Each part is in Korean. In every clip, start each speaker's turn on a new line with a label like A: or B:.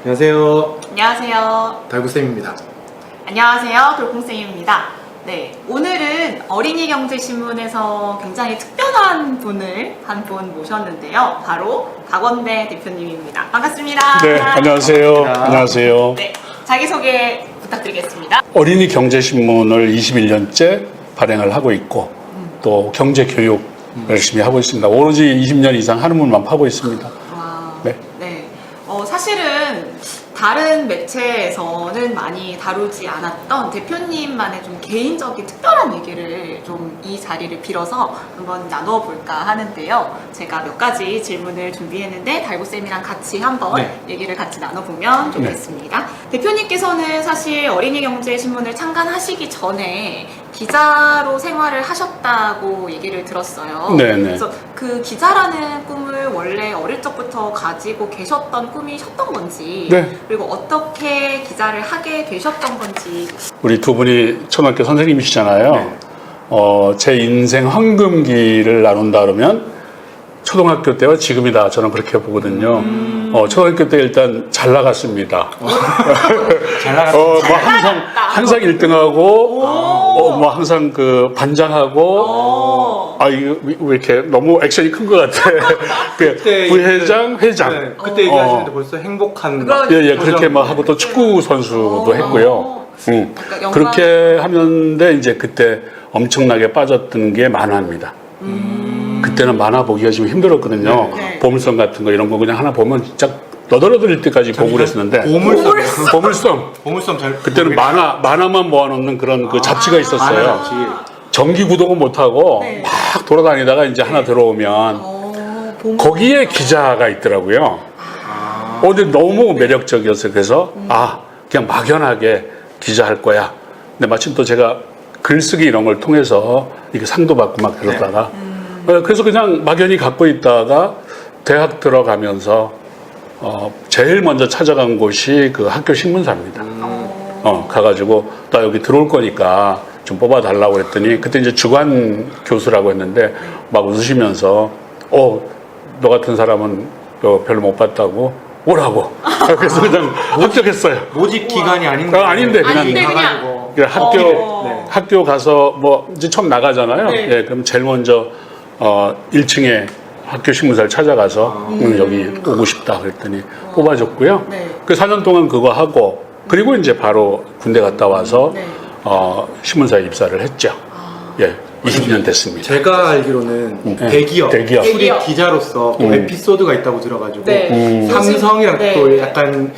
A: 안녕하세요.
B: 안녕하세요.
A: 달구쌤입니다.
B: 안녕하세요. 돌콩쌤입니다. 네, 오늘은 어린이경제신문에서 굉장히 특별한 분을 한 분 모셨는데요. 바로 박원배 대표님입니다. 반갑습니다.
C: 네, 안녕하세요. 안녕하세요.
B: 네, 자기소개 부탁드리겠습니다.
C: 어린이 경제신문을 21년째 발행을 하고 있고 또 경제교육 열심히 하고 있습니다. 오로지 20년 이상 한문만 파고 있습니다.
B: 와,
C: 네.
B: 네. 사실은 다른 매체에서는 많이 다루지 않았던 대표님만의 좀 개인적인 특별한 얘기를 좀 이 자리를 빌어서 한번 나눠볼까 하는데요. 제가 몇 가지 질문을 준비했는데 달구쌤이랑 같이 한번 얘기를 같이 나눠보면 좋겠습니다. 대표님께서는 사실 어린이경제신문을 창간하시기 전에 기자로 생활을 하셨다고 얘기를 들었어요.
C: 네네.
B: 그래서 그 기자라는 꿈을 원래 어릴 적부터 가지고 계셨던 꿈이셨던 건지,
C: 네.
B: 그리고 어떻게 기자를 하게 되셨던 건지.
C: 우리 두 분이 초등학교 선생님이시잖아요. 제 인생 황금기를 나눈다 그러면 초등학교 때와 지금이다. 저는 그렇게 보거든요. 초등학교 때 일단 잘 나갔습니다.
A: 잘 나갔습니다.
C: 뭐 항상 1등하고, 뭐 항상 그 반장하고, 이거 왜 이렇게 너무 액션이 큰 것 같아. 부회장, 회장.
A: 네, 그때 얘기하시는데 벌써 행복한.
C: 예, 그렇게 막 하고 또 축구 선수도 했고요.
B: 약간
C: 그렇게 하는데 이제 그때 엄청나게 빠졌던 게 만화입니다. 그때는 만화 보기가 좀 힘들었거든요.
B: 네.
C: 보물섬 같은 거 이런 거 그냥 하나 보면 진짜 너덜너덜일 때까지 보고 그랬었는데. 보물섬.
A: 보물섬 잘.
C: 그때는 만화만 모아놓는 그런 그 잡지가 있었어요. 정기 구독은 못하고
B: 네.
C: 막 돌아다니다가 이제 하나 들어오면 거기에 기자가 있더라고요. 근데 너무 매력적이었어요. 그래서 그냥 막연하게 기자할 거야. 근데 마침 또 제가 글쓰기 이런 걸 통해서 이렇게 상도 받고 막 그러다가 그래서 그냥 막연히 갖고 있다가 대학 들어가면서 제일 먼저 찾아간 곳이 그 학교 신문사입니다. 가가지고 나 여기 들어올 거니까 좀 뽑아달라고 했더니 그때 이제 주관 교수라고 했는데 막 웃으시면서 너 같은 사람은 별로 못 봤다고 오라고. 그래서 그냥 합격했어요.
A: 모집 기간이 아닌데.
C: 아닌데 그냥
A: 가가지고.
C: 학교 가서 뭐 이제 처음 나가잖아요.
B: 네.
C: 예, 그럼 제일 먼저 1층에 학교 신문사를 찾아가서 여기 오고 싶다 그랬더니 뽑아줬고요.
B: 네.
C: 그 4년 동안 그거 하고 그리고 이제 바로 군대 갔다 와서
B: 네.
C: 신문사에 입사를 했죠. 예, 20년 됐습니다.
A: 제가 알기로는 대기업 출입 기자로서 또 에피소드가 있다고 들어가지고
B: 네.
A: 삼성이랑
B: 네.
A: 또 약간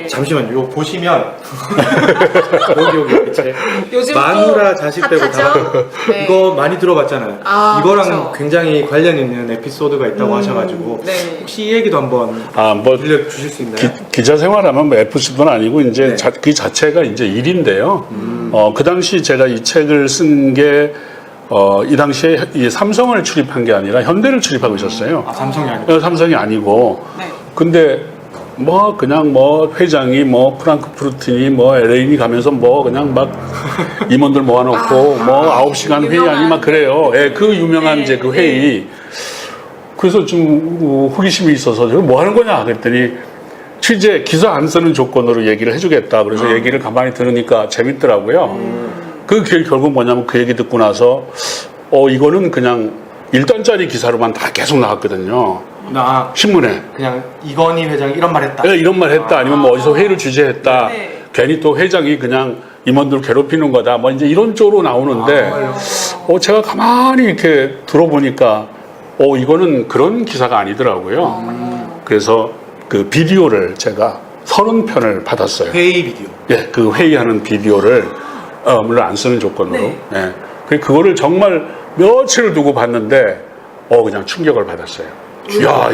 A: 잠시만요. 이거 보시면 여기
B: 요즘
A: 마누라 자식 빼고 다
B: 네.
A: 이거 많이 들어봤잖아요. 이거랑
B: 그렇죠.
A: 굉장히 관련 있는 에피소드가 있다고 하셔가지고
B: 네.
A: 혹시 이 얘기도 한번
C: 뭐
A: 들려주실 수 있나요?
C: 기자 생활하면 뭐 에피소드는 아니고 이제 그 자체가 이제 일인데요. 그 당시 제가 이 책을 쓴 게 이 당시에 이 삼성을 출입한 게 아니라 현대를 출입하고 있었어요.
A: 삼성이 아니고.
C: 삼성이 아니고.
B: 네.
C: 근데 뭐 그냥 뭐 회장이 뭐 프랑크푸르트니 뭐 LA니 가면서 뭐 그냥 막 임원들 모아놓고 뭐 9시간 회의 아니 막 그래요. 예, 그 유명한 이제 그 회의. 그래서 좀 호기심이 있어서 뭐 하는 거냐 그랬더니 취재 기사 안 쓰는 조건으로 얘기를 해주겠다. 그래서 얘기를 가만히 들으니까 재밌더라고요. 그 결국 뭐냐면 그 얘기 듣고 나서 이거는 그냥 1단짜리 기사로만 다 계속 나왔거든요. 신문에.
A: 그냥 이건희 회장이 이런 말 했다.
C: 네, 이런 말 했다. 아니면 뭐 어디서 회의를 주재했다.
B: 네.
C: 괜히 또 회장이 그냥 임원들 괴롭히는 거다. 뭐 이제 이런 쪽으로 나오는데 제가 가만히 이렇게 들어보니까 이거는 그런 기사가 아니더라고요. 그래서 그 비디오를 제가 30편을 받았어요.
A: 회의 비디오.
C: 예, 그 회의하는 비디오를 물론 안 쓰는 조건으로.
B: 네.
C: 예. 그거를 정말 며칠을 두고 봤는데 그냥 충격을 받았어요. 야,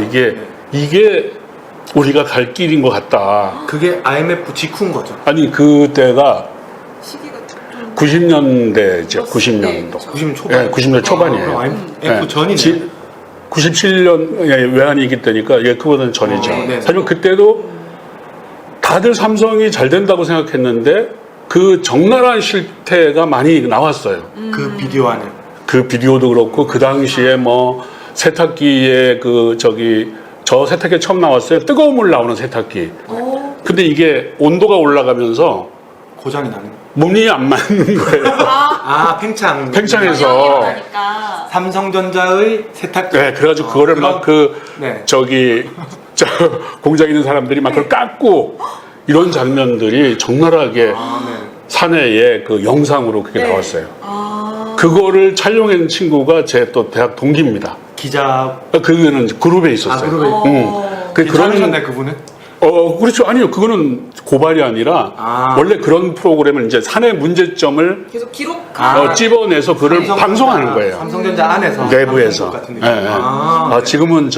C: 이게 우리가 갈 길인 것 같다.
A: 그게 IMF 직후인 거죠.
C: 아니 그때가
B: 시기가 좀
C: 90년대죠. 90년도.
A: 90년 초반.
C: 예, 90년 초반이에요.
A: 그럼 IMF 전이네.
C: 97년 외환위기 때니까 그거는 전이죠.
A: 네.
C: 하지만 그때도 다들 삼성이 잘 된다고 생각했는데 그 적나라한 실태가 많이 나왔어요.
A: 그 비디오 안에.
C: 그 비디오도 그렇고 그 당시에 뭐 세탁기에 저 세탁기 처음 나왔어요. 뜨거운 물 나오는 세탁기. 그 근데 이게 온도가 올라가면서
A: 고장이 나는.
C: 문이 안 맞는 거예요.
A: 팽창.
C: 팽창해서.
B: 그러니까.
A: 삼성전자의 세탁기.
C: 네, 그래가지고 그거를 막
A: 네.
C: 저 공장에 있는 사람들이 막 그걸 깎고 이런 장면들이 적나라하게
A: 네.
C: 사내에 그 영상으로 그게
B: 네.
C: 나왔어요. 그거를 촬영한 친구가 제 또 대학 동기입니다.
A: 기자.
C: 그거는 그룹에 있었어요.
A: 그룹에. 괜찮으셨나요, 그분은?
C: 그렇죠. 아니요. 그거는 고발이 아니라 원래 그런 프로그램은 이제 사내 문제점을
B: 계속 기록하는.
C: 찝어내서 그를 방송하는 거예요.
A: 삼성전자 안에서.
C: 내부에서.
A: 같은 느낌.
C: 네. 지금은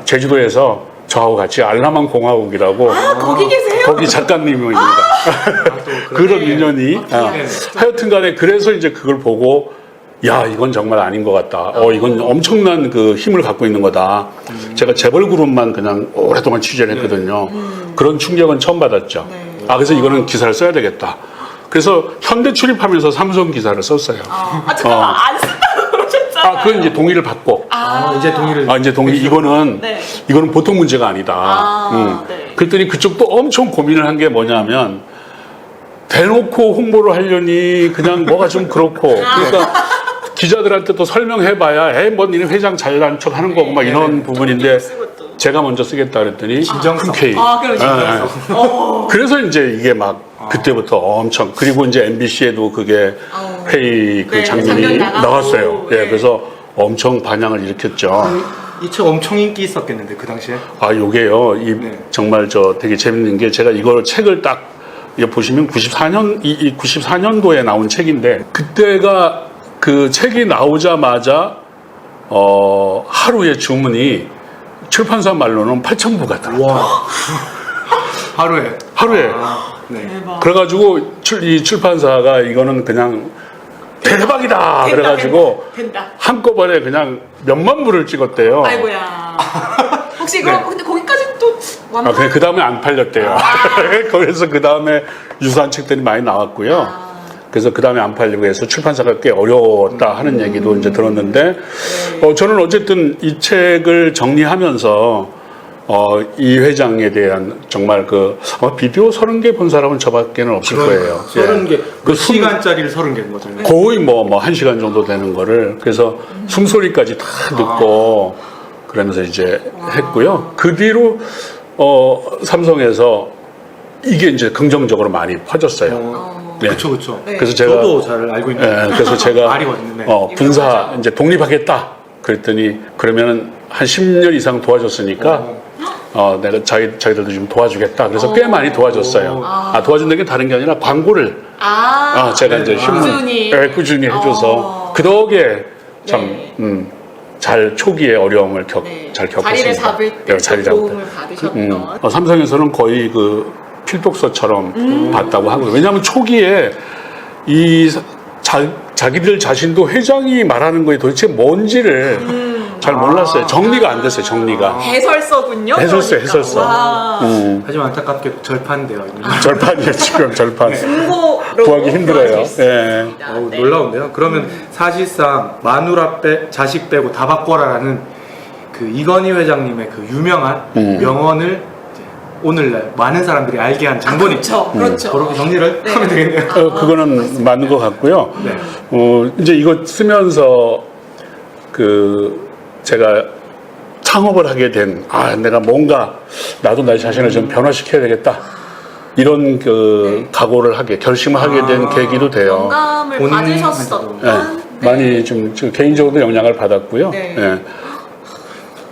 C: 제주도에서 저하고 같이 알라만 공화국이라고
B: 거기 계세요?
C: 거기 작가님입니다. 그런 인연이. 하여튼간에 그래서 이제 그걸 보고 야 이건 정말 아닌 것 같다. 이건 엄청난 그 힘을 갖고 있는 거다. 제가 재벌 그룹만 그냥 오랫동안 취재를 했거든요. 그런 충격은 처음 받았죠. 그래서 이거는 기사를 써야 되겠다. 그래서 현대 출입하면서 삼성 기사를 썼어요.
B: 잠깐만 안 쓴다고 그러셨잖아요.
C: 그건 이제 동의를 받고.
A: 이제 동의를.
C: 이제 동의. 이거는 보통 문제가 아니다.
B: 네.
C: 그랬더니 그쪽도 엄청 고민을 한 게 뭐냐면 대놓고 홍보를 하려니 그냥 뭐가 좀 그렇고. 그러니까 기자들한테 또 설명해봐야 뭐 니네 회장 잘난 척 하는 거고 막 이런 부분인데 제가 먼저 쓰겠다 그랬더니 흔쾌히. 그래서 이제 이게 막 그때부터 엄청 그리고 이제 MBC에도 그게 회의 그 장면이 나왔어요. 그래서 엄청 반향을 일으켰죠.
A: 이 책 엄청 인기 있었겠는데 그 당시에.
C: 요게요. 정말 되게 재밌는 게 제가 이걸 책을 딱 보시면 94년도에 나온 책인데 그때가 그 책이 나오자마자 하루에 주문이 출판사 말로는 8,000부가 들어왔다. 하루에.
A: 네.
C: 그래가지고 이 출판사가 이거는 그냥 대박이다. 그래가지고 한꺼번에 그냥 몇만 부를 찍었대요.
B: 아이고야. 혹시 근데 거기까지는 또 완판?
C: 그냥 그 다음에 안 팔렸대요. 그래서 그 다음에 유사한 책들이 많이 나왔고요. 그래서 그 다음에 안 팔리고 해서 출판사가 꽤 어려웠다 하는 얘기도 이제 들었는데, 저는 어쨌든 이 책을 정리하면서, 이 회장에 대한 정말 비디오 30개 본 사람은 저밖에는 없을 거예요.
A: 30개. 그 시간짜리를 30개인 거죠.
C: 거의 뭐 1시간 정도 되는 거를. 그래서 숨소리까지 다 듣고, 그러면서 이제 했고요. 그 뒤로, 삼성에서 이게 이제 긍정적으로 많이 퍼졌어요.
A: 그렇죠.
C: 그래서 제가
A: 저도 잘 알고 있는.
C: 그래서 제가
A: 말이거든요.
C: 분사 이제 독립하겠다. 그랬더니 그러면은 한 10년 이상 도와줬으니까 내가 자기들도 좀 도와주겠다. 그래서 꽤 많이 도와줬어요. 도와준다는 게 다른 게 아니라 광고를 제가 이제 꾸준히 해줘서 그 덕에 참 잘 초기에 어려움을 잘 겪었습니다.
B: 자리를 잡을 때 도움을 받으셨던.
C: 삼성에서는 거의 그 필독서처럼 봤다고 하고요. 왜냐하면 초기에 자기들 자신도 회장이 말하는 거에 도대체 뭔지를 잘 몰랐어요. 정리가 안 됐어요. 정리가.
B: 해설서군요.
C: 해설서.
A: 하지만 안타깝게 절판돼요.
C: 절판이에요. 지금 절판. 구하기 힘들어요.
A: 놀라운데요. 그러면 사실상 마누라 자식 빼고 다 바꿔라라는 그 이건희 회장님의 그 유명한 명언을 오늘날 많은 사람들이 알게 한 장본인.
B: 그렇죠.
A: 그렇게 정리를 하면 되겠네요.
C: 그거는 맞는 것 같고요. 이제 이거 쓰면서 제가 창업을 하게 된, 내가 뭔가 나도 나 자신을 좀 변화시켜야 되겠다. 이런 각오를 결심을 하게 된 계기도 돼요.
B: 영감을 받으셨었던.
C: 많이 좀 개인적으로 영향을 받았고요.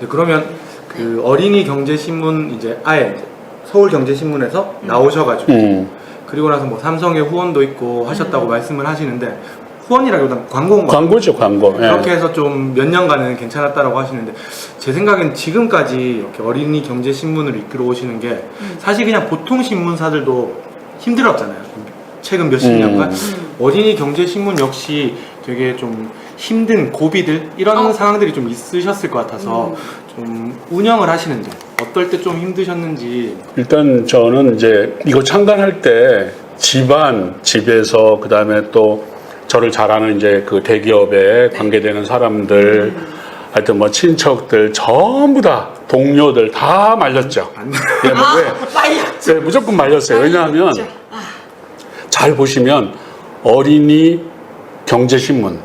A: 그러면 그 어린이 경제신문 이제 서울경제신문에서 나오셔가지고 그리고 나서 뭐 삼성의 후원도 있고 하셨다고 말씀을 하시는데 후원이라기보다는 광고인 거죠.
C: 광고죠, 광고.
A: 그렇게 해서 좀 몇 년간은 괜찮았다라고 하시는데 제 생각엔 지금까지 이렇게 어린이 경제신문을 이끌어 오시는 게 사실 그냥 보통 신문사들도 힘들었잖아요. 최근 몇십 년간 어린이 경제신문 역시 되게 좀 힘든 고비들 이런 상황들이 좀 있으셨을 것 같아서 좀 운영을 하시는지 어떨 때 좀 힘드셨는지.
C: 일단 저는 이제 이거 창단할 때 집에서 그다음에 또 저를 잘 아는 이제 그 대기업에 관계되는 사람들 하여튼 뭐 친척들 전부 다 동료들 다 말렸죠. 예, 뭐 왜?
B: 말렸죠.
C: 네, 무조건 말렸어요. 왜냐하면
B: 말렸죠.
C: 잘 보시면 어린이 경제신문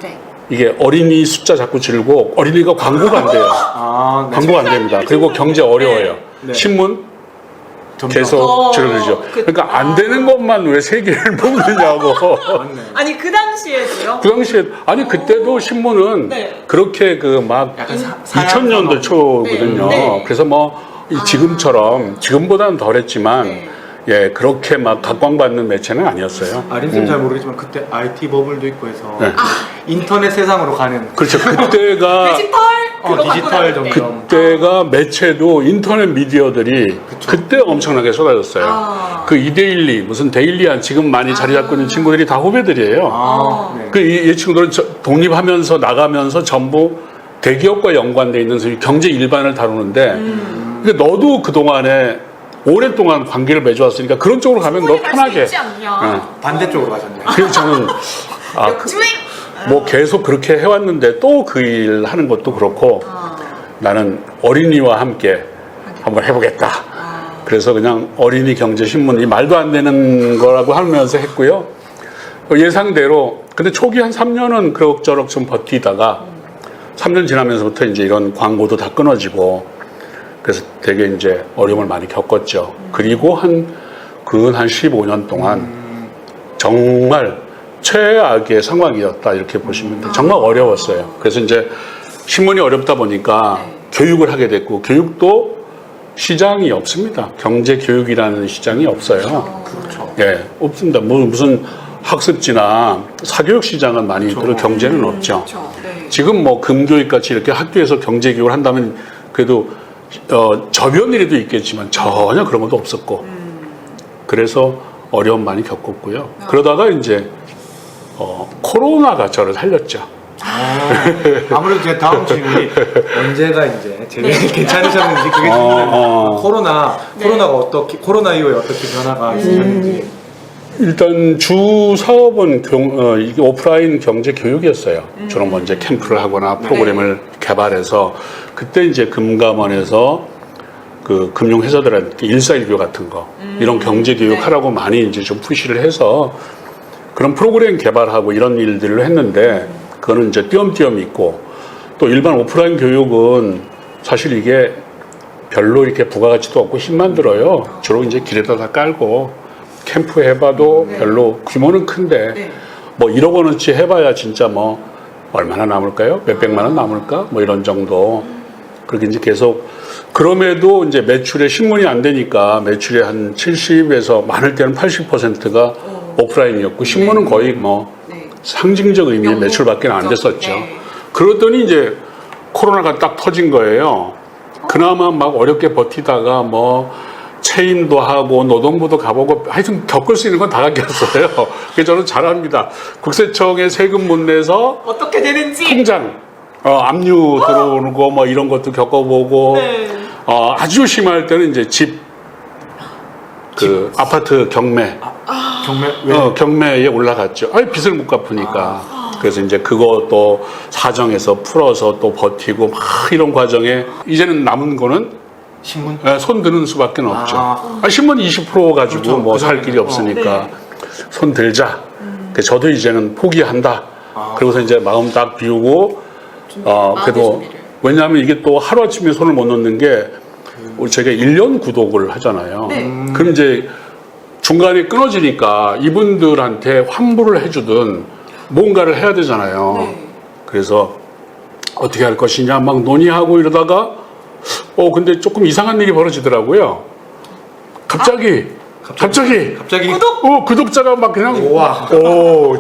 B: 네.
C: 이게 어린이 숫자 자꾸 줄고 어린이가 광고가 안 돼요.
A: 아, 네.
C: 광고가 안 됩니다. 그리고 경제 어려워요.
A: 네.
C: 신문
A: 점점.
C: 계속 줄어들죠. 그러니까 안 되는 것만 왜 세 개를 뽑느냐고.
A: 맞네.
B: 아니 그 당시에도요.
C: 그 당시에 아니 그때도 신문은
B: 네.
C: 그렇게 그 막
A: 약간
C: 2000년도 초거든요.
B: 네. 네.
C: 그래서 뭐 지금처럼 지금보다는 덜했지만
B: 네.
C: 예 그렇게 막 각광받는 매체는 아니었어요.
A: 아린쌤 잘 모르겠지만 그때 IT 버블도 있고 해서
C: 네.
A: 인터넷 세상으로 가는
C: 그렇죠. 그때가
B: 디지털 그거
A: 디지털
B: 갖고 나올 때.
A: 점점.
C: 그때가 매체도 인터넷 미디어들이 그때 엄청나게 쏟아졌어요.
B: 아.
C: 그 이데일리 무슨 데일리한 지금 많이 자리 잡고 있는 친구들이 다 후배들이에요.
A: 아, 네.
C: 그 이 친구들은 독립하면서 나가면서 전부 대기업과 연관돼 있는 경제 일반을 다루는데 근데 너도 그 동안에 오랫동안 관계를 맺어왔으니까 그런 쪽으로 가면 너 편하게.
B: 있지 않냐.
A: 반대쪽으로 가셨네.
C: 그래서 저는
B: 역주행.
C: 뭐 계속 그렇게 해왔는데 또 그 일 하는 것도 그렇고 나는 어린이와 함께 한번 해보겠다. 그래서 그냥 어린이 경제신문 이 말도 안 되는 거라고 하면서 했고요. 예상대로 근데 초기 한 3년은 그럭저럭 좀 버티다가 3년 지나면서부터 이제 이런 광고도 다 끊어지고 그래서 되게 이제 어려움을 많이 겪었죠. 그리고 한 15년 동안 정말 최악의 상황이었다 이렇게 보시면 돼요. 정말 어려웠어요. 그래서 이제 신문이 어렵다 보니까 교육을 하게 됐고 교육도 시장이 없습니다. 경제 교육이라는 시장이 없어요.
A: 그렇죠.
C: 예, 없습니다. 뭐 무슨 학습지나 사교육 시장은 많이 있더라도 경제는 없죠.
B: 그렇죠. 네.
C: 지금 뭐 금교육 같이 이렇게 학교에서 경제 교육을 한다면 그래도 저변 일에도 있겠지만 전혀 그런 것도 없었고 그래서 어려움 많이 겪었고요. 그러다가 이제 코로나가 저를 살렸죠.
A: 아무래도 제 다음 질문이 언제가 이제 제일 괜찮으셨는지 그게 중요해요. 코로나가 어떻게 코로나 이후에 어떻게 변화가 있으셨는지.
C: 일단 주 사업은 이게 오프라인 경제 교육이었어요. 주로 먼저 캠프를 하거나 프로그램을 개발해서 그때 이제 금감원에서 그 금융회사들한테 일사일교 같은 거 이런 경제 교육하라고 많이 이제 좀 푸시를 해서 그런 프로그램 개발하고 이런 일들을 했는데 그거는 이제 띄엄띄엄 있고 또 일반 오프라인 교육은 사실 이게 별로 이렇게 부가가치도 없고 힘만 들어요. 주로 이제 길에다 다 깔고 캠프 해봐도 별로 규모는 큰데 뭐 1억 원어치 해봐야 진짜 뭐 얼마나 남을까요? 몇백만 원 남을까? 뭐 이런 정도. 그렇게 이제 계속 그럼에도 이제 매출에 신문이 안 되니까 매출의 한 70에서 많을 때는 80%가 오프라인이었고 신문은 거의 뭐 상징적 의미의 매출밖에 안 됐었죠. 그러더니 이제 코로나가 딱 터진 거예요. 그나마 막 어렵게 버티다가 뭐 채임도 하고 노동부도 가보고 하여튼 겪을 수 있는 건 다 겪었어요. 그래서 저는 잘합니다. 국세청에 세금 못 내서
B: 어떻게 되는지.
C: 통장 압류 들어오는 거 뭐 이런 것도 겪어보고 아주 심할 때는 이제 아파트 경매 경매에 올라갔죠. 빚을 못 갚으니까. 그래서 이제 그것도 사정해서 풀어서 또 버티고 막 이런 과정에 이제는 남은 거는
A: 신문?
C: 손 드는 수밖에 없죠. 신문 20% 가지고
A: 그렇죠.
C: 뭐 살 길이 없으니까 손 들자. 그래서 저도 이제는 포기한다. 그러고서 이제 마음 딱 비우고 그래도 왜냐하면 이게 또 하루아침에 손을 못 놓는 게 제가 1년 구독을 하잖아요. 그럼 이제 중간에 끊어지니까 이분들한테 환불을 해주든 뭔가를 해야 되잖아요. 그래서 어떻게 할 것이냐 막 논의하고 이러다가 근데 조금 이상한 일이 벌어지더라고요. 갑자기 구독자가 막 그냥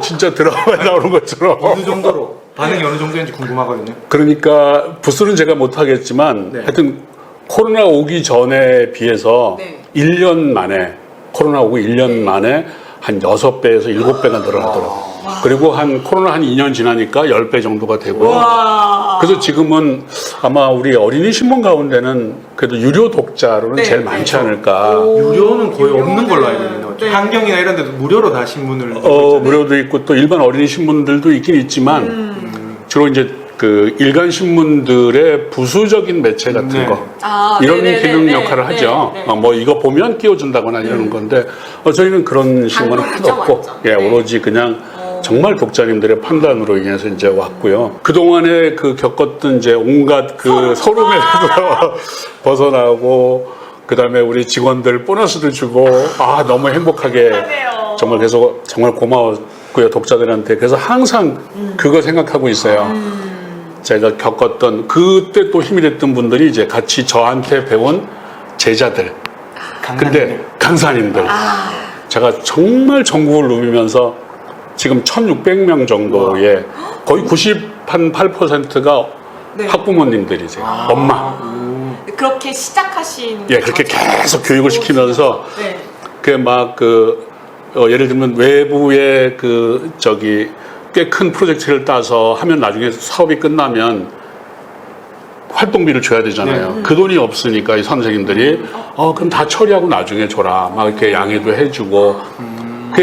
C: 진짜 드라마에 나오는 것처럼
A: 어느 정도로 반응이 어느 정도인지 궁금하거든요.
C: 그러니까 부수는 제가 못하겠지만 하여튼 코로나 오기 전에 비해서 1년 만에 코로나 오고 1년 만에 한 6배에서 7배가 늘어나더라고요. 그리고 코로나 한 2년 지나니까 10배 정도가 되고요. 그래서 지금은 아마 우리 어린이 신문 가운데는 그래도 유료 독자로는 제일 많지 않을까.
A: 유료는 거의 없는 걸로 알고 있는데 환경이나 이런 데도 무료로 다 신문을
C: 무료도 있고 또 일반 어린이 신문들도 있긴 있지만 주로 이제 그 일간 신문들의 부수적인 매체 같은
A: 네.
C: 거
B: 아,
C: 이런
B: 네네네,
C: 기능
B: 네,
C: 역할을
B: 네,
C: 하죠.
B: 네.
C: 뭐 이거 보면 띄워준다거나 이러는 건데 저희는 그런 신문은 하나도
B: 단독
C: 없고
B: 완전.
C: 예,
B: 네.
C: 오로지 그냥 정말 독자님들의 판단으로 인해서 이제 왔고요. 그동안에 그 겪었던 이제 온갖 그 서름에서 벗어나고 그다음에 우리 직원들 보너스도 주고 너무 행복하게
B: 행복하네요.
C: 정말 계속 정말 고마웠고요. 독자들한테. 그래서 항상 그거 생각하고 있어요. 제가 겪었던 그때 또 힘이 됐던 분들이 이제 같이 저한테 배운 제자들. 근데 강사님들. 제가 정말 전국을 누비면서 지금 1,600명 정도의 거의 98%가
B: 네.
C: 학부모님들이세요. 엄마.
B: 그렇게 시작하신
C: 예, 그렇게 계속 교육을 시키면서
B: 네.
C: 예를 들면 외부의 꽤 큰 프로젝트를 따서 하면 나중에 사업이 끝나면 활동비를 줘야 되잖아요. 그 돈이 없으니까 이 선생님들이 그럼 다 처리하고 나중에 줘라. 막 이렇게 양해도 해주고.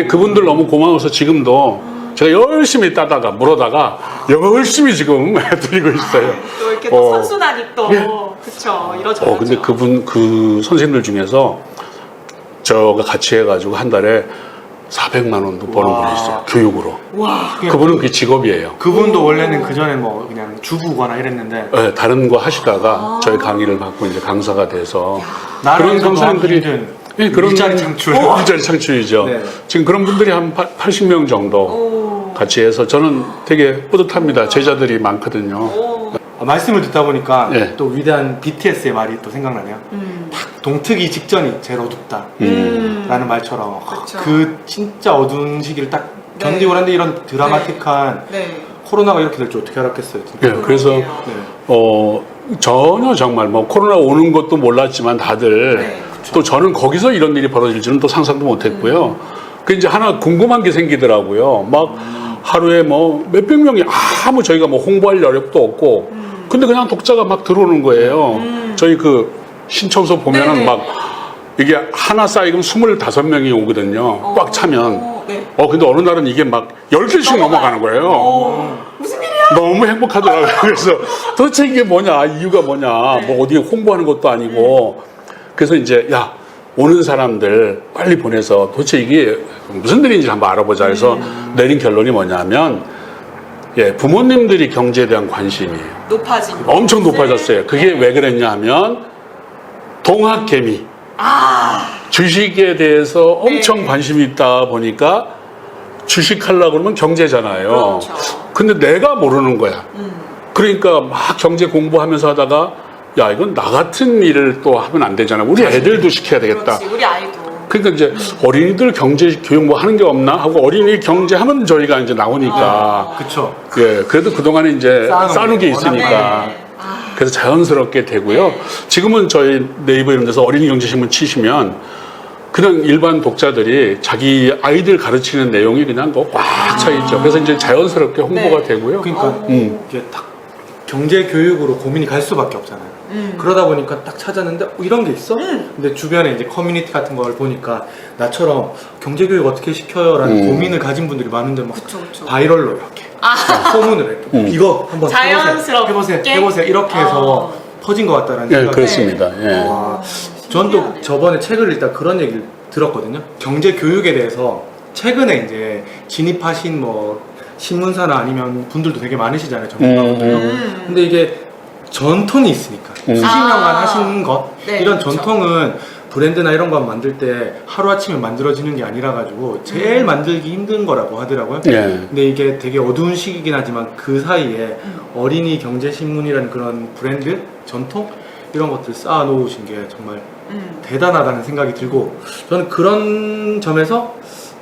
C: 그분들 너무 고마워서 지금도 제가 열심히 따다가 물어다가 열심히 지금 드리고 있어요.
B: 또 이렇게 또 선순환이 또 그쵸 이러죠.
C: 근데 그 선생님들 중에서 저가 같이 해가지고 한 달에 400만 원도 버는 분이 있어요. 교육으로.
B: 와.
C: 그분은 그게 직업이에요.
A: 그분도 원래는 그 전에 뭐 그냥 주부거나 이랬는데
C: 네, 다른 거 하시다가 저희 강의를 받고 이제 강사가 돼서 그런
A: 나라에서도
C: 강사님들이
A: 하기 힘든
C: 그런
A: 일자리 창출.
C: 일자리 창출이죠.
A: 네.
C: 지금 그런 분들이 한 80명 정도 같이 해서 저는 되게 뿌듯합니다. 제자들이 많거든요.
A: 말씀을 듣다 보니까
C: 네.
A: 또 위대한 BTS의 말이 또 생각나네요. 딱 동트기 직전이 제일 어둡다 라는 말처럼
B: 그쵸.
A: 그 진짜 어두운 시기를 딱
B: 네.
A: 견디고 하는데 이런 드라마틱한
B: 네.
A: 코로나가 이렇게 될 줄 어떻게 알았겠어요. 진짜.
C: 네, 그래서
A: 네.
C: 전혀 정말 뭐 코로나 오는 것도 몰랐지만 다들
B: 네,
C: 또 저는 거기서 이런 일이 벌어질지는 또 상상도 못했고요. 그 이제 하나 궁금한 게 생기더라고요. 막 하루에 뭐 몇백 명이 저희가 뭐 홍보할 여력도 없고 근데 그냥 독자가 막 들어오는 거예요. 저희 그 신청서 보면은
B: 네네.
C: 막 이게 하나 쌓이면 25명이 오거든요. 꽉 차면.
B: 네.
C: 근데 어느 날은 이게 막 10개씩 넘어가는 거예요.
B: 무슨 일이야?
C: 너무 행복하더라고요. 그래서 도대체 이게 뭐냐, 이유가 뭐냐, 뭐 어디 홍보하는 것도 아니고. 그래서 이제, 오는 사람들 빨리 보내서 도대체 이게 무슨 일인지 한번 알아보자 해서 내린 결론이 뭐냐면, 부모님들이 경제에 대한 관심이
B: 높아진
C: 엄청 높아졌어요. 그게 왜 그랬냐 하면, 동학개미. 주식에 대해서 엄청 관심이 있다 보니까 주식하려고 그러면 경제잖아요.
B: 그렇죠.
C: 근데 내가 모르는 거야. 그러니까 막 경제 공부하면서 하다가 이건 나 같은 일을 또 하면 안 되잖아. 우리 애들도 시켜야 되겠다.
B: 그렇지, 우리 아이도.
C: 그러니까 이제 어린이들 경제 교육 뭐 하는 게 없나 하고 어린이 경제 하면 저희가 이제 나오니까
A: 그쵸.
C: 그래도 그동안에 이제 쌓는 게 있으니까
B: 네.
C: 그래서 자연스럽게 되고요. 지금은 저희 네이버 이런 데서 어린이 경제신문 치시면 그냥 일반 독자들이 자기 아이들 가르치는 내용이 그냥 꽉 차 있죠. 그래서 이제 자연스럽게 홍보가
B: 네.
C: 되고요.
A: 그러니까 이게 딱 경제 교육으로 고민이 갈 수밖에 없잖아요. 그러다 보니까 딱 찾았는데 이런 게 있어? 근데 주변에 이제 커뮤니티 같은 걸 보니까 나처럼 경제 교육 어떻게 시켜요라는 고민을 가진 분들이 많은데 막
B: 그쵸.
A: 바이럴로 이렇게 소문을 해. 이거 한번
B: 자연스럽게?
A: 해보세요. 이렇게 해서 퍼진 것 같다라는
C: 예,
A: 생각이
C: 그렇습니다. 예.
A: 전 또 저번에 책을 읽다 그런 얘기를 들었거든요. 경제 교육에 대해서 최근에 이제 진입하신 뭐 신문사나 아니면 분들도 되게 많으시잖아요. 전문가분들도. 근데 이게 전통이 있으니까 수십 년간 하신 것
B: 네,
A: 이런
B: 그렇죠.
A: 전통은 브랜드나 이런 거 만들 때 하루아침에 만들어지는 게 아니라 가지고 제일 만들기 힘든 거라고 하더라고요.
C: 예.
A: 근데 이게 되게 어두운 시기긴 하지만 그 사이에 어린이 경제신문이라는 그런 브랜드, 전통 이런 것들 쌓아 놓으신 게 정말 대단하다는 생각이 들고 저는 그런 점에서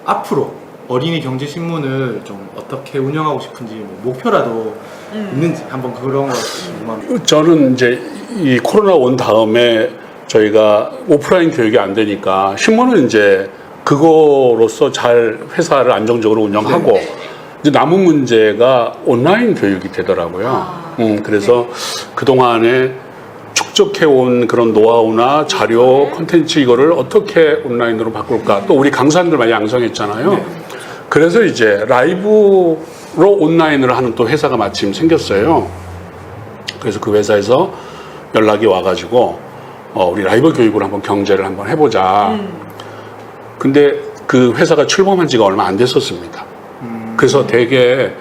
A: 앞으로 어린이 경제신문을 좀 어떻게 운영하고 싶은지 뭐 목표라도 있는지 한번 그런 거 궁금합니다.
C: 저는 이제 이 코로나 온 다음에 저희가 오프라인 교육이 안 되니까 신문은 이제 그거로서 잘 회사를 안정적으로 운영하고 이제 남은 문제가 온라인 교육이 되더라고요. 그래서 그동안에 축적해온 그런 노하우나 자료, 콘텐츠 이거를 어떻게 온라인으로 바꿀까. 또 우리 강사님들 많이 양성했잖아요. 그래서 이제 라이브로 온라인을 하는 또 회사가 마침 생겼어요. 그래서 그 회사에서 연락이 와가지고 우리 라이브 교육을 한번 경제를 한번 해보자. 근데 그 회사가 출범한 지가 얼마 안 됐었습니다. 그래서 되게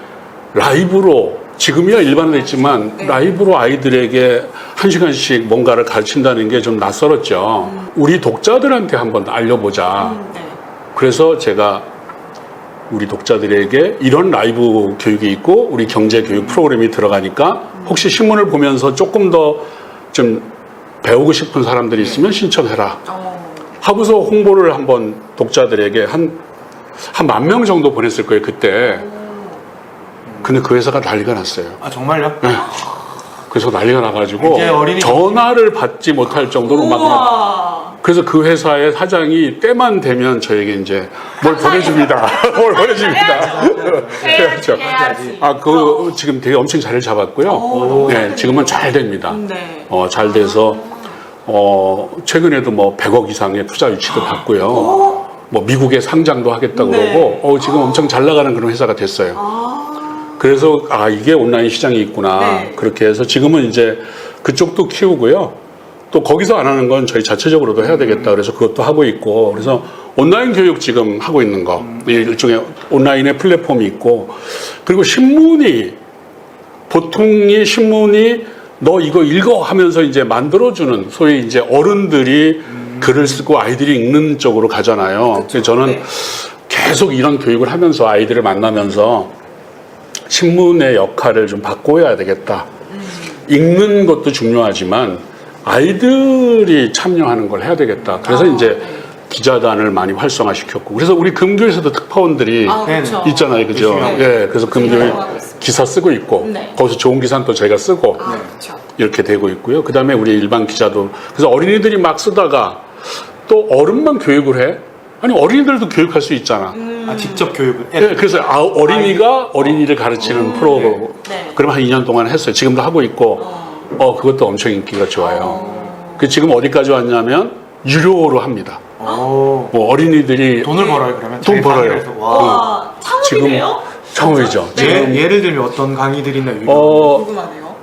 C: 라이브로 지금이야 일반화됐지만
B: 네.
C: 라이브로 아이들에게 1시간씩 뭔가를 가르친다는 게 좀 낯설었죠. 우리 독자들한테 한번 알려보자.
B: 네.
C: 그래서 제가 우리 독자들에게 이런 라이브 교육이 있고 우리 경제 교육 프로그램이 들어가니까 혹시 신문을 보면서 조금 더 좀 배우고 싶은 사람들이 있으면 신청해라. 하고서 홍보를 한번 독자들에게 한 10,000명 정도 보냈을 거예요, 그때. 근데 그 회사가 난리가 났어요.
A: 아 정말요?
C: 네. 그래서 난리가 나가지고
A: 이제 어린이
C: 전화를 받지 못할 정도로 막
B: 우와.
C: 그래서 그 회사의 사장이 때만 되면 저에게 이제 뭘 보내줍니다. 뭘 보내줍니다.
B: 해야지,
C: 그렇죠.
B: 해야지.
C: 지금 되게 엄청 자리를 잡았고요. 네, 지금은 잘 됩니다.
B: 네.
C: 잘 돼서, 최근에도 뭐 100억 이상의 투자 유치도 받고요. 뭐 미국에 상장도 하겠다고
B: 네.
C: 그러고, 지금 엄청 잘 나가는 그런 회사가 됐어요. 그래서, 이게 온라인 시장이 있구나.
B: 네.
C: 그렇게 해서 지금은 이제 그쪽도 키우고요. 또 거기서 안 하는 건 저희 자체적으로도 해야 되겠다. 그래서 그것도 하고 있고. 그래서 온라인 교육 지금 하고 있는 거. 일종의 온라인의 플랫폼이 있고. 그리고 보통의 신문이 너 이거 읽어 하면서 이제 만들어주는 소위 이제 어른들이 글을 쓰고 아이들이 읽는 쪽으로 가잖아요. 그래서 저는
B: 네.
C: 계속 이런 교육을 하면서 아이들을 만나면서 신문의 역할을 좀 바꿔야 되겠다. 읽는 것도 중요하지만 아이들이 참여하는 걸 해야 되겠다. 그래서 이제 기자단을 많이 활성화시켰고. 그래서 우리 금교에서도 특파원들이
B: 그렇죠.
C: 있잖아요. 그죠?
A: 네.
C: 예, 그래서 금교에
B: 활동하고 있습니다.
C: 기사 쓰고 있고.
B: 네.
C: 거기서 좋은 기사는 또 저희가 쓰고.
B: 그렇죠.
C: 이렇게 되고 있고요. 그 다음에 우리 일반 기자도. 그래서 어린이들이 막 쓰다가 또 어른만 교육을 해? 아니, 어린이들도 교육할 수 있잖아.
A: 아 직접 교육을.
C: 예, 그래서 어린이가 어린이를 가르치는 프로그램.
B: 네.
C: 그럼 한 2년 동안 했어요. 지금도 하고 있고. 그것도 엄청 인기가 좋아요. 그 지금 어디까지 왔냐면 유료로 합니다. 뭐 어린이들이
A: 돈을 벌어요 그러면?
C: 돈 벌어요.
A: 강의를 해서. 와.
B: 와, 창업이네요?
C: 처음이죠. 지금
A: 예를 들면 어떤 강의들이나
B: 궁금하네요.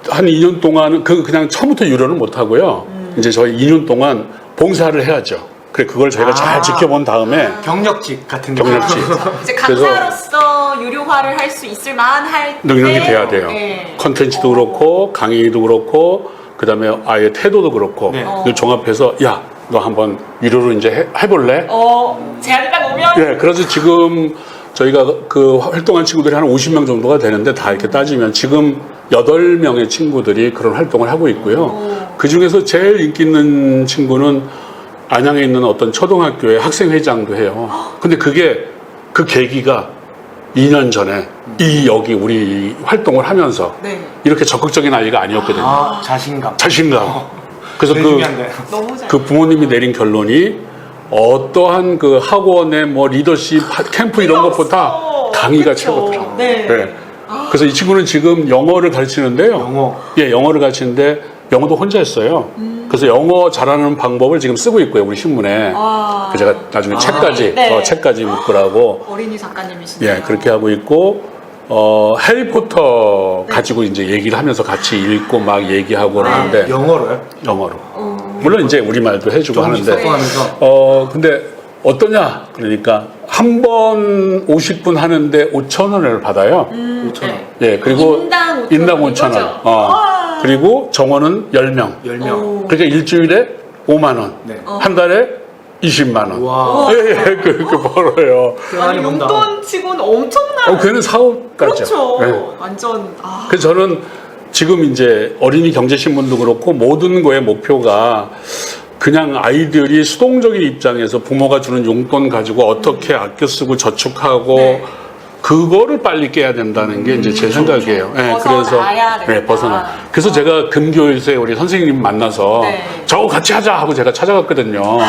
C: 한 2년 동안은 그냥 처음부터 유료는 못 하고요. 이제 저희 2년 동안 봉사를 해야죠. 그걸 저희가 잘 지켜본 다음에
A: 경력직 같은
C: 경력직.
B: 이제
C: 그래서
B: 강사로서 유료화를 할 수 있을 만할 때
C: 능력이 돼야 돼요.
B: 네.
C: 컨텐츠도 그렇고 강의도 그렇고 그다음에 아예 태도도 그렇고
A: 네.
C: 이걸 종합해서 야, 너 한번 유료로 이제 해볼래?
B: 제안이 딱 오면
C: 네, 그래서 지금 저희가 그 활동한 친구들이 한 50명 정도가 되는데 다 이렇게 따지면 지금 8명의 친구들이 그런 활동을 하고 있고요. 그 중에서 제일 인기 있는 친구는 안양에 있는 어떤 초등학교의 학생회장도 해요. 근데 그 계기가 2년 전에 여기 우리 활동을 하면서
B: 네.
C: 이렇게 적극적인 아이가 아니었거든요.
A: 자신감.
C: 그래서
A: 되게 중요한데.
B: 너무 잘.
C: 그 부모님이 내린 결론이 어떠한 그 학원의 뭐 리더십 캠프 이런 것보다 강의가
B: 그쵸.
C: 최고더라고요.
B: 네.
C: 그래서 이 친구는 지금 영어를 가르치는데요.
A: 영어.
C: 예, 영어를 가르치는데 영어도 혼자 했어요. 그래서 영어 잘하는 방법을 지금 쓰고 있고요, 우리 신문에. 그래서 제가 나중에 책까지,
B: 네.
C: 책까지 묶으라고.
B: 어린이 작가님이시네요.
C: 예, 그렇게 하고 있고, 해리포터 가지고 이제 얘기를 하면서 같이 읽고 막 얘기하고 하는데,
A: 영어로요?
C: 영어로. 물론 이제 우리말도 해주고
A: 조금씩
C: 하는데,
A: 섞어가면서.
C: 근데 어떠냐? 그러니까 한 번 50분 하는데 5,000원을 받아요.
A: 5,000원.
C: 예, 그리고
B: 인당
C: 5,000원.
B: 거죠?
C: 그리고 정원은 10명.
A: 10명.
C: 그러니까 일주일에 5만 원.
A: 네.
C: 한 달에 20만 원.
A: 와.
C: 예, 그렇게 벌어요.
B: 아니,
A: 뭔다.
B: 용돈 치고는 엄청난.
C: 걔는 사업 같죠.
B: 그렇죠.
C: 예.
B: 완전.
C: 그래서 저는 지금 이제 어린이 경제신문도 그렇고 모든 거의 목표가 그냥 아이들이 수동적인 입장에서 부모가 주는 용돈 가지고 어떻게 아껴 쓰고 저축하고
B: 네.
C: 그거를 빨리 깨야 된다는 게 이제 제 생각이에요. 예,
B: 벗어나야 된다.
C: 네, 벗어나. 그래서 제가 금교에서 우리 선생님 만나서
B: 네.
C: 저거 같이 하자 하고 제가 찾아갔거든요.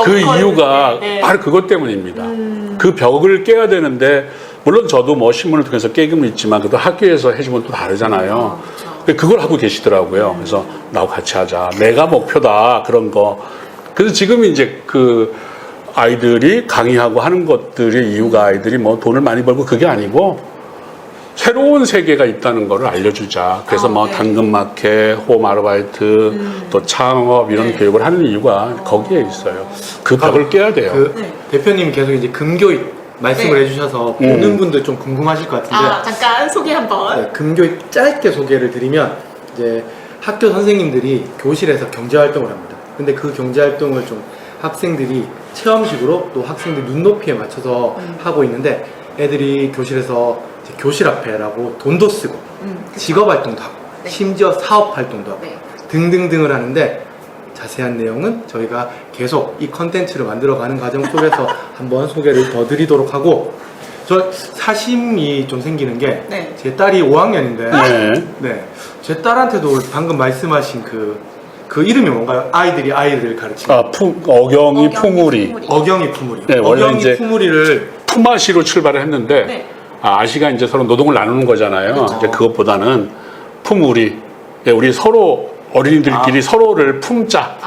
C: 그
B: 러브콜.
C: 이유가
B: 네.
C: 바로 그것 때문입니다. 그 벽을 깨야 되는데 물론 저도 뭐 신문을 통해서 깨기는 있지만 그래도 학교에서 해주면 또 다르잖아요. 그걸 하고 계시더라고요. 그래서 나하고 같이 하자. 내가 목표다. 그런 거. 그래서 지금 이제 그 아이들이 강의하고 하는 것들의 이유가 아이들이 뭐 돈을 많이 벌고 그게 아니고 새로운 세계가 있다는 것을 알려주자. 그래서 뭐
B: 네.
C: 당근마켓, 홈아르바이트, 또 창업 이런
B: 네.
C: 교육을 하는 이유가 거기에 있어요. 그 벽을 깨야 돼요.
A: 그
B: 네.
A: 대표님 계속 이제 금교육 말씀을
B: 네.
A: 해주셔서 보는 분들 좀 궁금하실 것 같은데
B: 잠깐 소개 한번.
A: 네, 금교육 짧게 소개를 드리면 이제 학교 선생님들이 교실에서 경제활동을 합니다. 근데 그 경제활동을 좀 학생들이 체험식으로 또 학생들 눈높이에 맞춰서 하고 있는데 애들이 교실에서 이제 교실 앞에라고 돈도 쓰고
B: 그쵸.
A: 직업활동도 하고
B: 네.
A: 심지어 사업활동도 하고
B: 네.
A: 등등등을 하는데 자세한 내용은 저희가 계속 이 컨텐츠를 만들어가는 과정 속에서 한번 소개를 더 드리도록 하고 저 사심이 좀 생기는 게 제
B: 네.
A: 딸이 5학년인데
C: 네.
A: 네, 제 딸한테도 방금 말씀하신 그 이름이 뭔가요? 아이들을 가르치는
C: 어경이 풍우리.
A: 어경이 품우리.
C: 네, 원래
A: 어경이
C: 이제
A: 품우리를
C: 품앗이로 출발을 했는데
B: 네.
C: 아시가 이제 서로 노동을 나누는 거잖아요.
B: 그렇죠.
C: 이제 그것보다는 품우리. 예, 우리 서로 어린이들끼리 서로를 품자.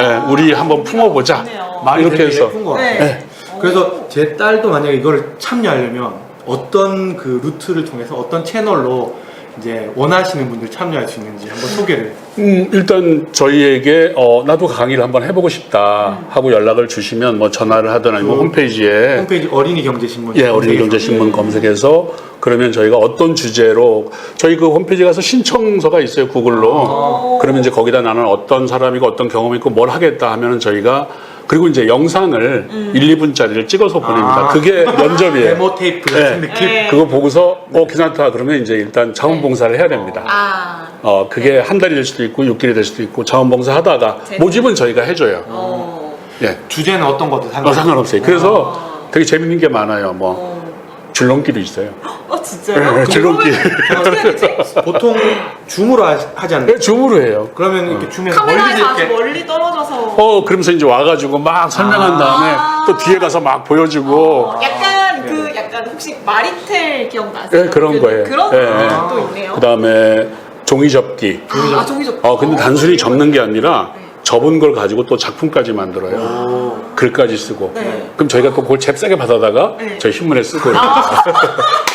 C: 예, 우리 한번 품어보자.
B: 좋네요.
A: 말이
C: 이렇게
A: 되게
C: 해서.
A: 예쁜 것 같아요.
B: 네.
A: 그래서 제 딸도 만약에 이걸 참여하려면 어떤 그 루트를 통해서 어떤 채널로 이제 원하시는 분들 참여할 수 있는지 한번 소개를.
C: 일단 저희에게 나도 강의를 한번 해보고 싶다 하고 연락을 주시면 뭐 전화를 하든 아니면 홈페이지에
A: 홈페이지 어린이경제신문.
C: 예, 어린이경제신문 검색해서 그러면 저희가 어떤 주제로 저희 그 홈페이지 가서 신청서가 있어요, 구글로. 그러면 이제 거기다 나는 어떤 사람이고 어떤 경험이 있고 뭘 하겠다 하면은 저희가 그리고 이제 영상을 1, 2분짜리를 찍어서 보냅니다. 그게 면접이에요.
A: 데모 테이프
C: 네.
A: 같은 느낌.
B: 네.
C: 그거 보고서 괜찮다 그러면 이제 일단 자원봉사를 해야 됩니다. 그게 한 달이 될 수도 있고 6개월이 될 수도 있고 자원봉사 하다가 모집은 저희가 해줘요. 예.
A: 주제는 어떤 것도
C: 상관없어요. 그래서 되게 재밌는 게 많아요. 뭐 줄넘기도 있어요.
B: 진짜요?
C: 네, 줄넘기.
B: 어떻게 해야 되지?
A: 보통 줌으로 하지 않나요?
C: 네, 줌으로 해요.
A: 그러면 이렇게 줌에서
B: 카메라에서 아주
A: 이렇게
B: 멀리 떨어져서
C: 그러면서 이제 와가지고 막 설명한 다음에 또 뒤에 가서 막 보여주고.
B: 약간 혹시 마리텔 기억나세요?
C: 네, 그런 거예요.
B: 그런
C: 네.
B: 것도 있네요.
C: 그 다음에 종이 접기.
B: 종이 접기.
C: 근데 단순히 접는 게 아니라 접은 걸 가지고 또 작품까지 만들어요. 글까지 쓰고.
B: 네.
C: 그럼 저희가 또 그걸 잽싸게 받아다가
B: 네.
C: 저희 신문에 쓰고.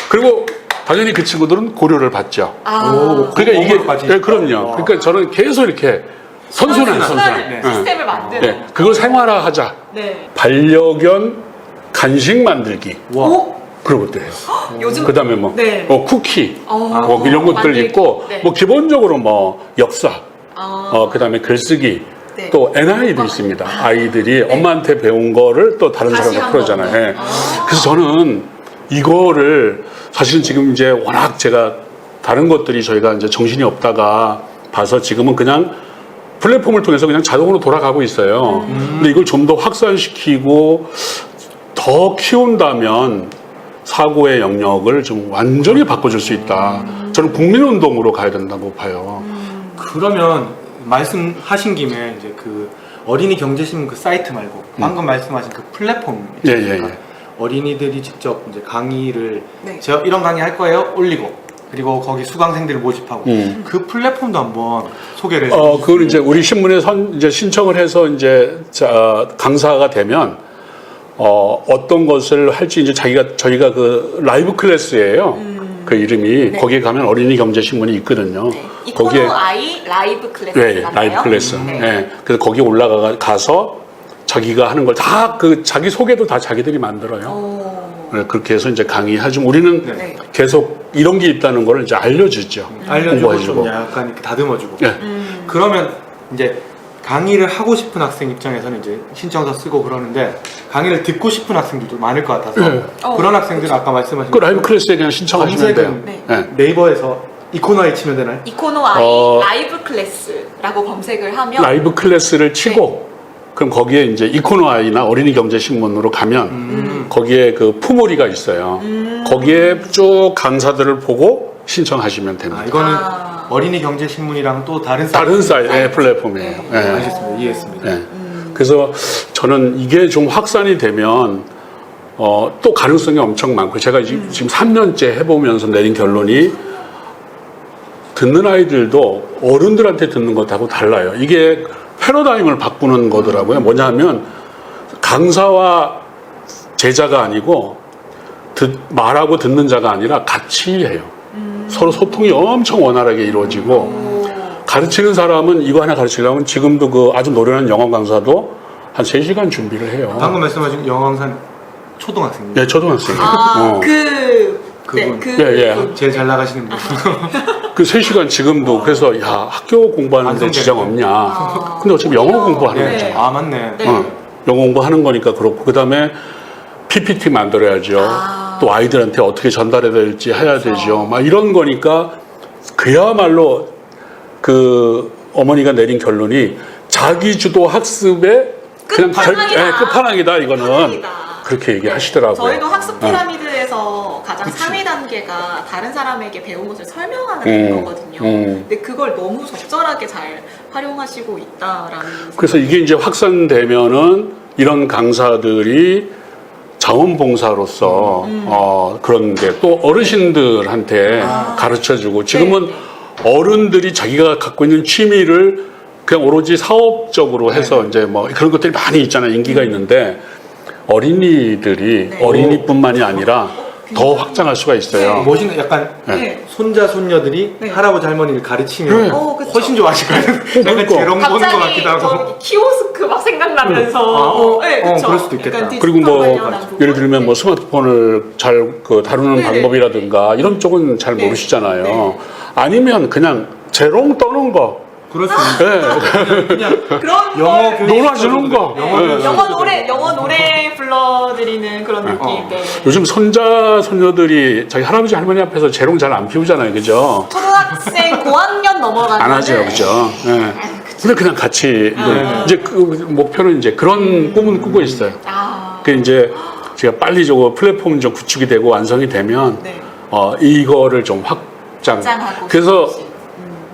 C: 그리고 당연히 그 친구들은 고려를 받죠. 그러니까 이게,
A: 그거까지.
C: 네, 그럼요. 그러니까 저는 계속 이렇게 선순환.
B: 네. 시스템을 만드는.
C: 네, 그걸 생활화하자.
B: 네.
C: 반려견 간식 만들기. 그런 것도 해요.
B: 요즘
C: 그 다음에 뭐,
B: 네.
C: 쿠키. 뭐 이런 것들
B: 만들기.
C: 있고,
B: 네.
C: 뭐 기본적으로 뭐 역사. 그 다음에 글쓰기.
B: 네.
C: 또 NI도 있습니다. 아이들이 엄마한테 배운 거를 또 다른
B: 다시
C: 사람과
B: 한
C: 풀어잖아요.
B: 번.
C: 예. 그래서 저는 이거를 사실은 지금 이제 워낙 제가 다른 것들이 저희가 이제 정신이 없다가 봐서 지금은 그냥 플랫폼을 통해서 그냥 자동으로 돌아가고 있어요. 근데 이걸 좀 더 확산시키고 더 키운다면 사고의 영역을 좀 완전히 바꿔줄 수 있다. 저는 국민운동으로 가야 된다고 봐요.
A: 그러면 말씀하신 김에 이제 그 어린이 경제신문 그 사이트 말고 방금 말씀하신 그 플랫폼
C: 예,
A: 있잖아요.
C: 예.
A: 어린이들이 직접 이제 강의를
B: 네.
A: 제가 이런 강의 할 거예요 올리고 그리고 거기 수강생들을 모집하고 그 플랫폼도 한번 소개를 해주세요.
C: 그걸 이제 우리 신문에 이제 신청을 해서 이제 강사가 되면 어떤 것을 할지 이제 저희가 그 라이브 클래스예요. 그 이름이
B: 네.
C: 거기에 가면 어린이 경제 신문이 있거든요.
B: 네. 이코노 아이 라이브 클래스.
C: 네, 라이브 클래스. 네. 그래서 거기 가서 자기가 하는 걸 다 자기 소개도 다 자기들이 만들어요. 네, 그렇게 해서 이제 강의하죠. 우리는
B: 네.
C: 계속 이런 게 있다는 걸 이제 알려주죠.
A: 알려주고
C: 홍보해주고.
A: 좀 약간 이렇게 다듬어주고.
C: 네.
A: 그러면 이제 강의를 하고 싶은 학생 입장에서는 이제 신청서 쓰고 그러는데 강의를 듣고 싶은 학생들도 많을 것 같아서
C: 네.
A: 그런 학생들은 아까 말씀하신
C: 그 라이브 클래스에 그냥 신청하시면 돼요.
A: 검색은
B: 네.
A: 네이버에서 이코노아이 치면 되나요?
B: 이코노 아이 라이브 클래스라고 검색을 하면
C: 라이브 클래스를 치고 그럼 거기에 이제 이코노아이나 어린이 경제 신문으로 가면 거기에 그 품오리가 있어요. 거기에 쭉 강사들을 보고 신청하시면 됩니다.
A: 이거는 어린이 경제 신문이랑 또 다른
C: 사이트의 플랫폼이에요.
B: 네.
C: 네.
A: 알겠습니다. 이해했습니다.
C: 네. 그래서 저는 이게 좀 확산이 되면 또 가능성이 엄청 많고 제가 지금 3년째 해보면서 내린 결론이 듣는 아이들도 어른들한테 듣는 것하고 달라요. 이게 패러다임을 바꾸는 거더라고요. 뭐냐 하면 강사와 제자가 아니고 말하고 듣는 자가 아니라 같이 해요. 서로 소통이 엄청 원활하게 이루어지고 가르치는 사람은 이거 하나 가르치려면 지금도 그 아주 노련한 영어 강사도 한 3시간 준비를 해요.
A: 방금 말씀하신 영어 강사 초등학생님.
C: 네, 초등학생.
A: 그분.
C: 예.
A: 제일 잘 나가시는 분.
C: 그 3시간 지금도 그래서 야 학교 공부하는데
A: 완성됐네.
C: 지장 없냐. 근데 어차피 영어 공부하는
A: 네.
C: 거잖아.
A: 아 맞네.
B: 네.
C: 영어 공부하는 거니까 그렇고 그 다음에 PPT 만들어야죠. 또 아이들한테 어떻게 전달해야 될지 해야 되죠. 막 이런 거니까 그야말로 그 어머니가 내린 결론이 자기 주도 학습의 그냥
B: 끝판왕이다.
C: 끝판왕이다 이거는
B: 끝판왕이다.
C: 그렇게 얘기하시더라고요.
B: 저희도 학습 피라미드에서 가장 상위 단계가 다른 사람에게 배운 것을 설명하는 거거든요. 근데 그걸 너무 적절하게 잘 활용하시고 있다라는.
C: 그래서 이게 이제 확산되면은 이런 강사들이 자원봉사로서 그런 게 또 어르신들한테 가르쳐주고 지금은 어른들이 자기가 갖고 있는 취미를 그냥 오로지 사업적으로 해서 이제 뭐 그런 것들이 많이 있잖아요. 인기가 있는데 어린이들이 어린이뿐만이 아니라 더 확장할 수가 있어요.
A: 멋있는 약간
B: 네.
A: 손자 손녀들이
B: 네.
A: 할아버지 할머니를 가르치면
C: 네.
B: 그쵸.
A: 훨씬 좋아하실 거예요. 약간
C: 그러니까.
A: 재롱 보는 것
B: 갑자기
A: 같기도 하고.
B: 저 키오스크 막 생각나면서. 네, 그쵸.
A: 그럴 수도 있겠다.
B: 약간
C: 그리고 뭐
B: 디지털 관련한
C: 예를 들면 뭐
B: 부분.
C: 스마트폰을 잘 그 다루는
B: 네네.
C: 방법이라든가 이런 쪽은 잘 모르시잖아요.
B: 네.
C: 아니면 그냥 재롱 떠는 거.
A: 그럴 수 있는데
C: 네.
A: 그냥
B: 그런
A: 영어
B: 걸-
C: 놀아주는 거. 네.
B: 영어 노래 불러드리는 그런 느낌. 네.
C: 요즘 손자 손녀들이 자기 할아버지 할머니 앞에서 재롱 잘 안 피우잖아요, 그죠?
B: 초등학생 고학년 넘어가면
C: 안 하죠, 그죠? 예. 근데 그냥 같이 이제 그 목표는 이제 그런 꿈은 꾸고 있어요. 그 이제 제가 빨리 저거 플랫폼 좀 구축이 되고 완성이 되면
B: 네.
C: 이거를 좀 확장.
B: 확장하고
C: 그래서
B: 싶으신.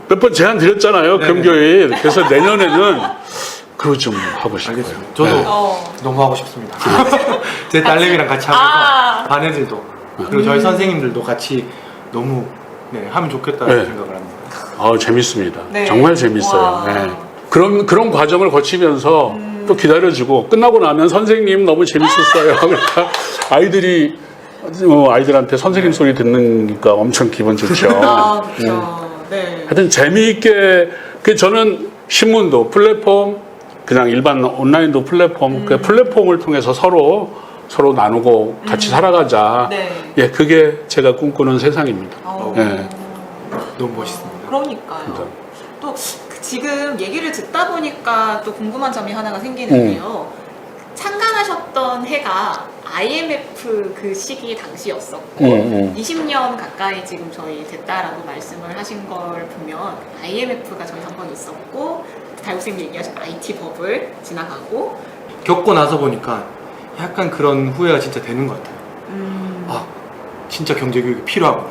C: 몇 번 제안 드렸잖아요, 금교일. 그래서 내년에는 그거 좀 하고 싶어요.
A: 알겠습니다. 저도
C: 네.
A: 너무 하고 싶습니다. 제 딸내미랑 같이 하면서 반애들도 그리고 저희 선생님들도 같이 너무 하면 좋겠다는
C: 네.
A: 생각을 합니다.
C: 재밌습니다.
B: 네.
C: 정말 재밌어요.
B: 와.
C: 네. 그런 과정을 거치면서 또 기다려주고 끝나고 나면 선생님 너무 재밌었어요. 그러니까 아이들한테 선생님 소리 듣는니까 엄청 기분 좋죠.
B: 그렇죠. 네.
C: 하여튼 재미있게 저는 신문도 플랫폼 그냥 일반 온라인도 플랫폼 그 플랫폼을 통해서 서로 나누고 같이 살아가자.
B: 네.
C: 예, 그게 제가 꿈꾸는 세상입니다. 예.
A: 너무 멋있습니다.
B: 그러니까요. 또 지금 얘기를 듣다 보니까 또 궁금한 점이 하나가 생기는데요. 창간하셨던 해가 IMF 그 시기 당시였었고 20년 가까이 지금 저희 됐다라고 말씀을 하신 걸 보면 IMF가 저희 한 번 있었고 다육생님 얘기하신 IT 버블 지나가고
A: 겪고 나서 보니까 약간 그런 후회가 진짜 되는 것 같아요. 아, 진짜 경제교육이 필요하구나.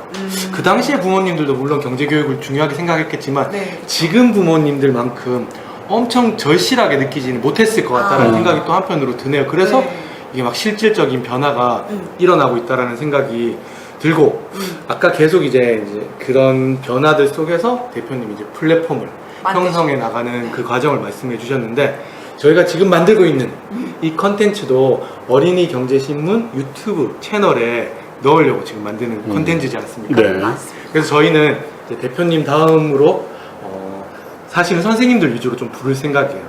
A: 그 당시에 부모님들도 물론 경제교육을 중요하게 생각했겠지만
B: 네.
A: 지금 부모님들만큼 엄청 절실하게 느끼지는 못했을 것 같다는 생각이 또 한편으로 드네요. 그래서
B: 네.
A: 이게 막 실질적인 변화가 일어나고 있다라는 생각이 들고 아까 계속 이제 그런 변화들 속에서 대표님이 이제 플랫폼을 형성해 나가는 그 과정을 말씀해 주셨는데 저희가 지금 만들고 있는 이 컨텐츠도 어린이 경제신문 유튜브 채널에 넣으려고 지금 만드는 컨텐츠지 않습니까?
C: 네.
A: 그래서 저희는 이제 대표님 다음으로 사실은 선생님들 위주로 좀 부를 생각이에요.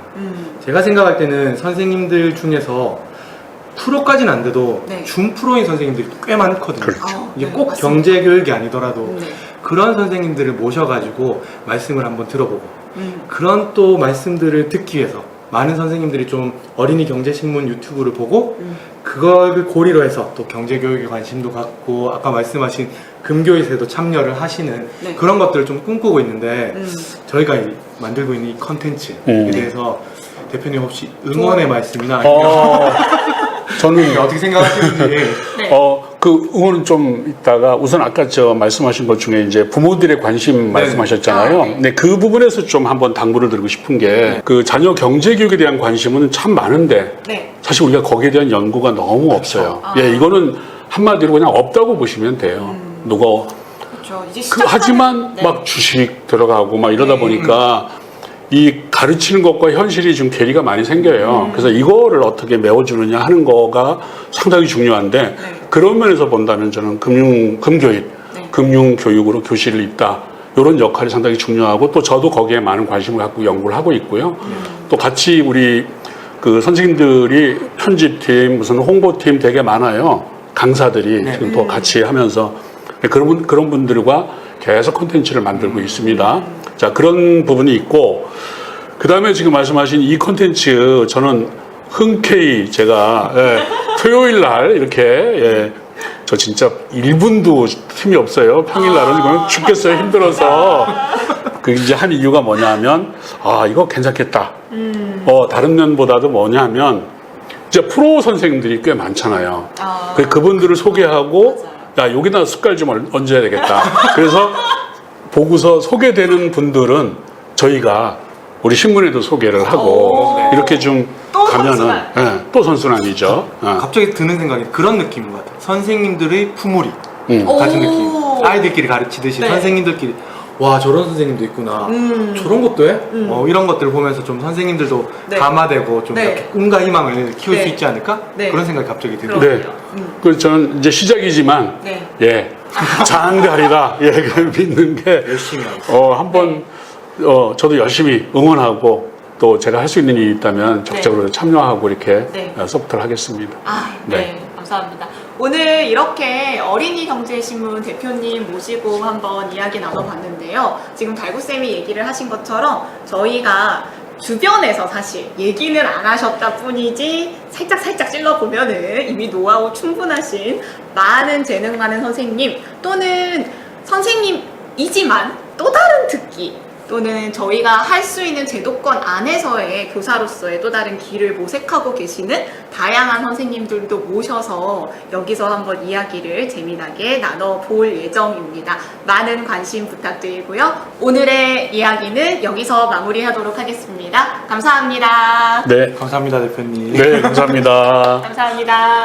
A: 제가 생각할 때는 선생님들 중에서 프로까지는 안 돼도
B: 네.
A: 준프로인 선생님들이 꽤 많거든요.
C: 그렇죠.
A: 이게
B: 네,
A: 꼭
B: 맞습니다.
A: 경제교육이 아니더라도
B: 네.
A: 그런 선생님들을 모셔가지고 말씀을 한번 들어보고 그런 또 말씀들을 듣기 위해서 많은 선생님들이 좀 어린이 경제신문 유튜브를 보고 그걸 고리로 해서 또 경제교육에 관심도 갖고 아까 말씀하신 금교잇에도 참여를 하시는
B: 네.
A: 그런 것들을 좀 꿈꾸고 있는데 저희가 만들고 있는 이 컨텐츠에 대해서 대표님 혹시 응원의 말씀이나 아니면
C: 저는
A: 어떻게 생각하시는지
B: 네.
C: 그 응원은 좀 있다가 우선 아까 저 말씀하신 것 중에 이제 부모들의 관심 말씀하셨잖아요.
B: 네.
C: 네, 그 부분에서 좀 한번 당부를 드리고 싶은 게 그 자녀 경제 교육에 대한 관심은 참 많은데
B: 네.
C: 사실 우리가 거기에 대한 연구가 너무 없어요. 예, 이거는 한마디로 그냥 없다고 보시면 돼요. 누가
B: 그렇죠. 이제
C: 하지만
B: 네.
C: 막 주식 들어가고 막 이러다 보니까 이 가르치는 것과 현실이 좀 괴리가 많이 생겨요. 그래서 이거를 어떻게 메워주느냐 하는 거가 상당히 중요한데 그런 면에서 본다면 저는 금교육 금융 교육으로 교실을 잇다. 이런 역할이 상당히 중요하고 또 저도 거기에 많은 관심을 갖고 연구를 하고 있고요. 또 같이 우리 그 선생님들이 편집팀, 무슨 홍보팀 되게 많아요. 강사들이
A: 네.
C: 지금 또 같이 하면서 그런 분들과 계속 콘텐츠를 만들고 있습니다. 자, 그런 부분이 있고, 그 다음에 지금 말씀하신 이 콘텐츠 저는 흔쾌히 제가 토요일 날 이렇게 저 진짜 1분도 틈이 없어요. 평일 날은 이거는 죽겠어요. 힘들어서. 그 이제 한 이유가 뭐냐면, 아, 이거 괜찮겠다. 다른 면보다도 뭐냐면, 이제 프로 선생님들이 꽤 많잖아요. 그분들을 소개하고, 야, 여기다 숟갈 좀 얹어야 되겠다. 그래서 보고서 소개되는 분들은 저희가 우리 신문에도 소개를 하고, 이렇게 좀
B: 또
C: 가면은,
B: 선순환.
C: 또 선순환이죠.
A: 갑자기 드는 생각이 그런 느낌인 것 같아요. 선생님들의 품으리
B: 오.
A: 같은 느낌. 아이들끼리 가르치듯이
B: 네.
A: 선생님들끼리 와 저런 선생님도 있구나. 저런 것도 해? 이런 것들을 보면서 좀 선생님들도
B: 네.
A: 감화되고 좀
B: 네.
A: 이렇게 꿈과 희망을 키울
B: 네.
A: 수 있지 않을까?
B: 네.
A: 그런 생각이 갑자기 들어요.
C: 네. 그래서 저는 이제 시작이지만,
B: 네.
C: 장가리라, 믿는 게,
A: 열심히 하고
C: 한번, 저도 열심히 응원하고, 또 제가 할 수 있는 일이 있다면 적극적으로 참여하고 이렇게
B: 네.
C: 서포트를 하겠습니다.
B: 네. 감사합니다. 오늘 이렇게 어린이경제신문 대표님 모시고 한번 이야기 나눠봤는데요. 지금 달구쌤이 얘기를 하신 것처럼 저희가 주변에서 사실 얘기는 안 하셨다 뿐이지 살짝 찔러보면은 이미 노하우 충분하신 많은 재능 많은 선생님 또는 선생님이지만 또 다른 특기 또는 저희가 할 수 있는 제도권 안에서의 교사로서의 또 다른 길을 모색하고 계시는 다양한 선생님들도 모셔서 여기서 한번 이야기를 재미나게 나눠볼 예정입니다. 많은 관심 부탁드리고요. 오늘의 이야기는 여기서 마무리하도록 하겠습니다. 감사합니다.
C: 네.
A: 감사합니다 대표님.
C: 네, 감사합니다.
B: 감사합니다.